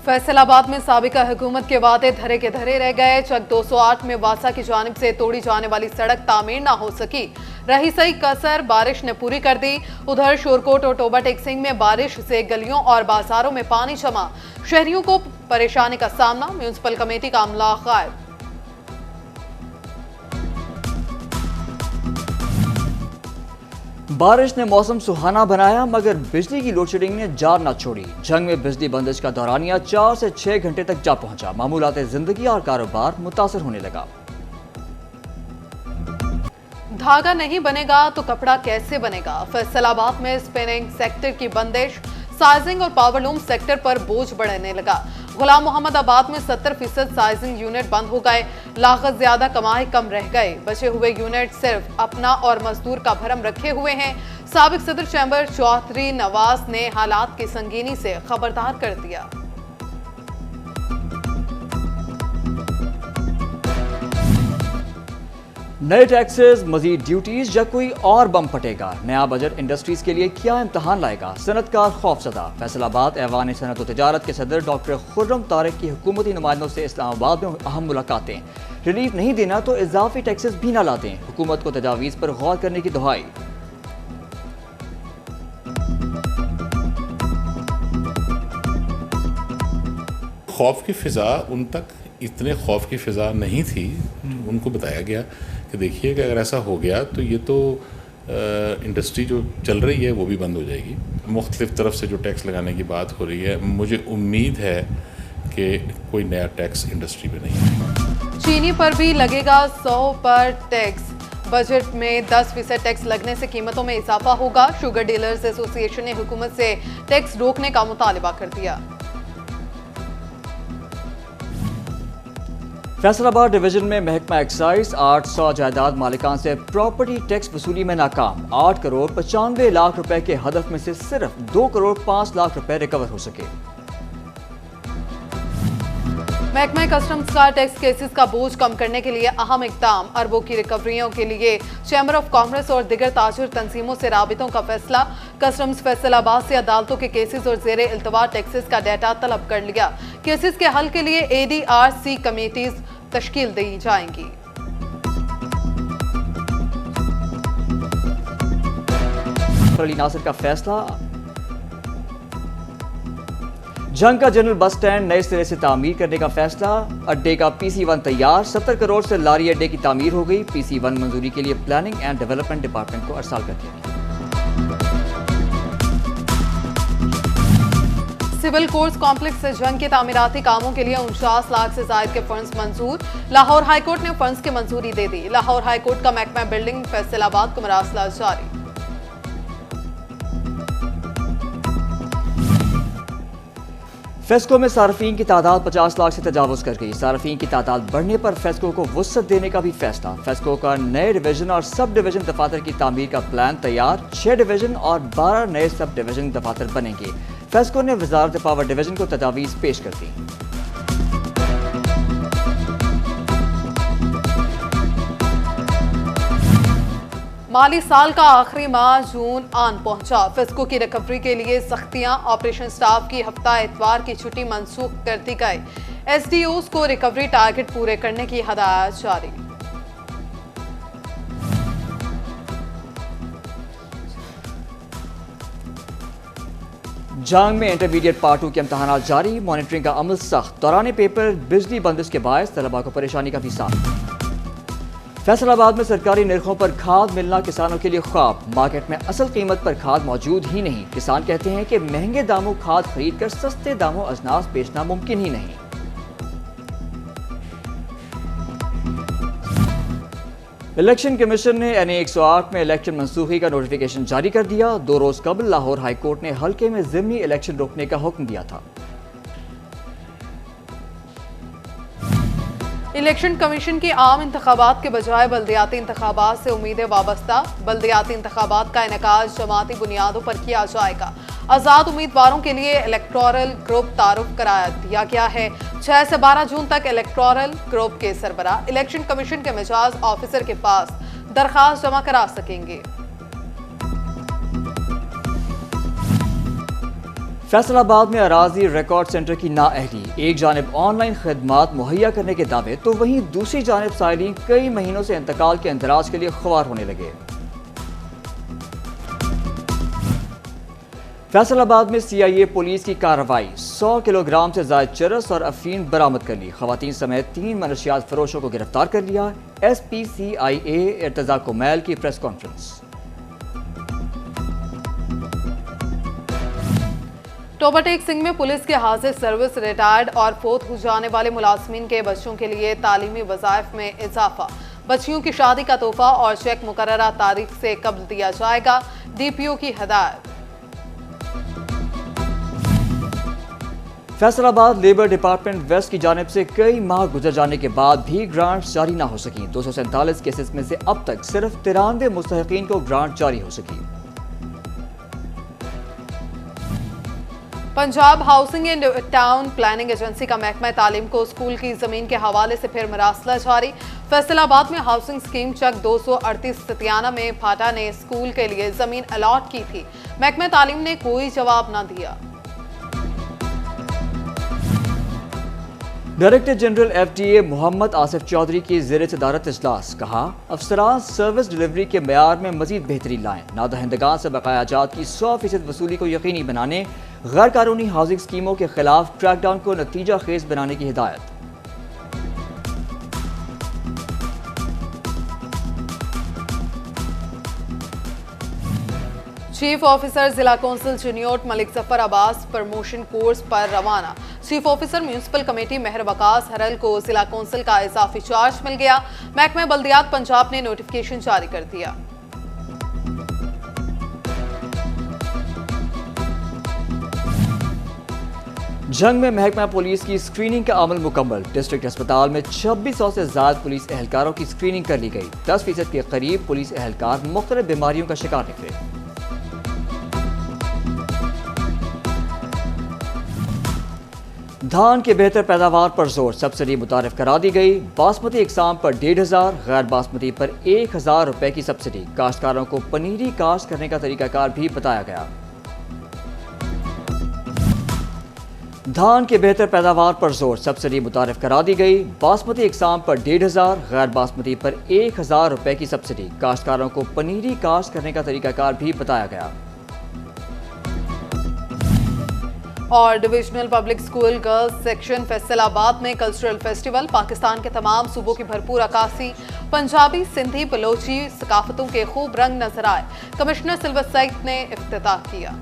फैसलाबाद में साबिका हुकूमत के वादे धरे के धरे रह गए। चक 208 में वासा की जानिब से तोड़ी जाने वाली सड़क तामीर ना हो सकी। रही सही कसर बारिश ने पूरी कर दी। उधर शोरकोट और टोबा टेक्सिंग में बारिश से गलियों और बाजारों में पानी जमा, शहरियों को परेशानी का सामना। म्यूनिसिपल कमेटी का अमला गायब। बारिश ने मौसम सुहाना बनाया, मगर बिजली की लोडशेडिंग ने जान न छोड़ी। जंग में बिजली बंदिश का दौरानिया 4 से 6 घंटे तक जा पहुंचा। मामूलात जिंदगी और कारोबार मुतासर होने लगा। धागा नहीं बनेगा तो कपड़ा कैसे बनेगा? फैसलाबाद में स्पिनिंग सेक्टर की बंदिश, साइजिंग और पावरलूम सेक्टर पर बोझ बढ़ने लगा। गुलाम मोहम्मद आबाद में 70% साइजिंग यूनिट बंद हो गए। लागत ज्यादा, कमाई कम रह गए। बचे हुए यूनिट सिर्फ अपना और मजदूर का भरम रखे हुए हैं। साबिक सदर चैम्बर चौधरी नवाज ने हालात की संगीनी से खबरदार कर दिया। नए टैक्सेस, मजीद ड्यूटीज या कोई और बम फटेगा? नया बजट इंडस्ट्रीज के लिए क्या इम्तहान लाएगा? सनतकार खौफजदा। फैसलाबाद ऐवान सनत व तिजारत के सदर डॉक्टर खुर्रम तारिक की हुकूमती नुमाइंदों से इस्लामाबाद में अहम मुलाकातें। रिलीफ नहीं देना तो इजाफी टैक्सेस भी ना लाते। हुकूमत को तजावीज़ पर गौर करने की दुहाई। खौफ की फ़िज़ा उन तक इतने खौफ की फ़िज़ा नहीं थी। उनको बताया गया कि देखिए कि अगर ऐसा हो गया तो ये तो इंडस्ट्री जो चल रही है वो भी बंद हो जाएगी। मुख्तलिफ़ तरफ से जो टैक्स लगाने की बात हो रही है, मुझे उम्मीद है कि कोई नया टैक्स इंडस्ट्री पे नहीं है। चीनी पर भी लगेगा 100 पर टैक्स। बजट में 10% टैक्स लगने से कीमतों में इजाफा होगा। शुगर डीलर्स एसोसिएशन ने हुकूमत से टैक्स रोकने का मुतालिबा कर दिया। फैसलाबाद डिवीजन में महकमा एक्साइज 800 जायदाद मालिकान से प्रॉपर्टी टैक्स वसूली में नाकाम। 8 करोड़ 95 लाख रुपए के हदफ में से सिर्फ 2 करोड़ 5 लाख रुपए रिकवर हो सके। महकमा कस्टम्स का टैक्स केसेस का बोझ कम करने के लिए अहम इकदाम। अरबों की रिकवरियों के लिए चैम्बर ऑफ कॉमर्स और दिगर ताजिर तंजीमों से राबितों का फैसला। कस्टम्स फैसलाबाद से अदालतों के केसेस और जेर इल्तवा टैक्सेस का डाटा तलब कर लिया। केसेस के हल के लिए ADRC कमेटीज तश्कील दी जाएंगी। अली नासिर का फैसला। जंग का जनरल बस स्टैंड नए सिरे से तामीर करने का फैसला। अड्डे का PC1 तैयार। 70 करोड़ से लारी अड्डे की तामीर हो गई। PC1 मंजूरी के लिए प्लानिंग एंड डेवलपमेंट डिपार्टमेंट को अरसाल कर दिया। सिविल कोर्ट्स कॉम्प्लेक्स से जंग के तामीराती कामों के लिए 49 लाख से जायद के फंड्स मंजूर। लाहौर हाईकोर्ट ने फंड्स की मंजूरी दे दी। लाहौर हाईकोर्ट का महकमा बिल्डिंग फैसलाबाद को मरासला जारी। फेस्को में सार्फिन की तादाद 50 लाख से तजावुज कर गई। सार्फिन की तादाद बढ़ने पर फेस्को को वुसअत देने का भी फैसला। फेस्को का नए डिवीजन और सब डिवीजन दफातर की तामीर का प्लान तैयार। 6 डिवीजन और 12 नए सब डिवीजन दफातर बनेंगे। फेस्को ने वजारत पावर डिवीजन को तजावीज़ पेश कर दी। माली साल का आखिरी माह जून आन पहुंचा। फेस्को की रिकवरी के लिए सख्तियां। ऑपरेशन स्टाफ की हफ्ता इतवार की छुट्टी मंसूख कर दी गई। SDOs को रिकवरी टारगेट पूरे करने की हदायत जारी। जंग में इंटरमीडिएट पार्ट 2 के इम्तहानात जारी। मॉनिटरिंग का अमल सख्त। दौरान पेपर बिजली बंदिश के बायस तलबा को परेशानी का भी सामना। फैसलाबाद में सरकारी निर्खों पर खाद मिलना किसानों के लिए ख्वाब। मार्केट में असल कीमत पर खाद मौजूद ही नहीं। किसान कहते हैं कि महंगे दामों खाद खरीद कर सस्ते दामों अजनास बेचना मुमकिन ही नहीं। इलेक्शन कमीशन ने NA 108 में इलेक्शन मनसूखी का नोटिफिकेशन जारी कर दिया। 2 रोज कबल लाहौर हाईकोर्ट ने हल्के में ज़िमनी इलेक्शन रोकने का हुक्म दिया था। इलेक्शन कमीशन की आम इंतखाबात के बजाय बल्दियाती इंतखाबात से उम्मीदें वाबस्ता। बल्दियाती इंतखाबात का इनेकाद जमाती बुनियादों पर किया जाएगा। आज़ाद उम्मीदवारों के लिए इलेक्टोरल ग्रुप तारुफ करार दिया गया है। 6 से 12 जून तक इलेक्टोरल ग्रुप के सरबराह इलेक्शन कमीशन के मिजाज ऑफिसर के पास दरखास्त जमा करा सकेंगे। फैसलाबाद में अराजी रिकॉर्ड सेंटर की नाअहली, एक जानिब ऑनलाइन खदमात मुहैया करने के दावे तो वहीं दूसरी जानिब साइलिन कई महीनों से इंतकाल के इंदराज के लिए ख्वार होने लगे। फैसलाबाद में CIA पुलिस की कार्रवाई, 100 किलोग्राम से ज्यादा चरस और अफीम बरामद कर ली। खवातीन समेत 3 मनशियात फरोशों को गिरफ्तार कर लिया। SP CIA इर्तजा कुमैल की प्रेस कॉन्फ्रेंस। टोबाटेक सिंह में पुलिस के हाजिर सर्विस रिटायर्ड और फोत हो जाने वाले मुलाजमीन के बच्चों के लिए तालीमी वज़ाइफ में इजाफा। बच्चियों की शादी का तोहफा और चेक मुकर्ररा तारीख से कब्ल दिया जाएगा। DPO की हिदायत। फैसलाबाद लेबर डिपार्टमेंट वेस्ट की जानिब से कई माह गुजर जाने के बाद भी ग्रांट जारी ना हो सकी। 247 केसेस में से अब तक सिर्फ 93 मुस्तहिकीन को ग्रांट जारी हो सकी। Punjab housing and town planning agency का महकमा तालीम को स्कूल की जमीन के हवाले से फिर मरासला जारी। फैसलाबाद में हाउसिंग स्कीम चक 238 सतियाना में फाटा ने स्कूल के लिए जमीन अलॉट की थी। महकमा तालीम ने कोई जवाब न दिया। Director general FDA Mohammad Asif Chaudhry की ज़ेर सदारत इजलास, कहा अफसरान सर्विस डिलीवरी के मेयार में मजीद बेहतरी लाएं। नादहिंदगान से बकाया जात की 100% वसूली को यकीनी बनाने, गैर कानूनी हाउसिंग स्कीमों के खिलाफ क्रैकडाउन को नतीजा खेज बनाने की हिदायत। चीफ ऑफिसर जिला council Chiniot Malik Zafar Abbas promotion course पर रवाना। चीफ ऑफिसर म्यूनिसिपल कमेटी मेहर वकास हरल को जिला कौंसिल का इजाफी चार्ज मिल गया। महकमा बल्दियात पंजाब ने नोटिफिकेशन जारी कर दिया। जंग में महकमा पुलिस की स्क्रीनिंग का अमल मुकम्मल। डिस्ट्रिक्ट अस्पताल में 2600 से ज्यादा पुलिस एहलकारों की स्क्रीनिंग कर ली गई। 10% के करीब पुलिस एहलकार मुख्तलिफ बीमारियों का शिकार निकले। धान के बेहतर पैदावार पर जोर, सब्सिडी मुतारिफ करा दी गई। बासमती इकसाम पर 1500, गैर बासमती पर 1000 रुपए की सब्सिडी। काश्तकारों को पनीरी काश्त करने का तरीकाकार भी बताया गया। धान के बेहतर पैदावार पर जोर, सब्सिडी मुतारिफ करा दी गई। बासमती इकसाम पर 1500, गैर बासमती पर 1000 रुपए की सब्सिडी। काश्तकारों को पनीरी काश्त करने का तरीकाकार भी बताया गया। और divisional public school girls section Faisalabad में कल्चरल फेस्टिवल, पाकिस्तान के तमाम सूबों की भरपूर अक्कासी, पंजाबी, सिंधी, बलोची सकाफतों के खूब रंग नजर आए। कमिश्नर सिल्वर सईद ने इफ्तिताह किया।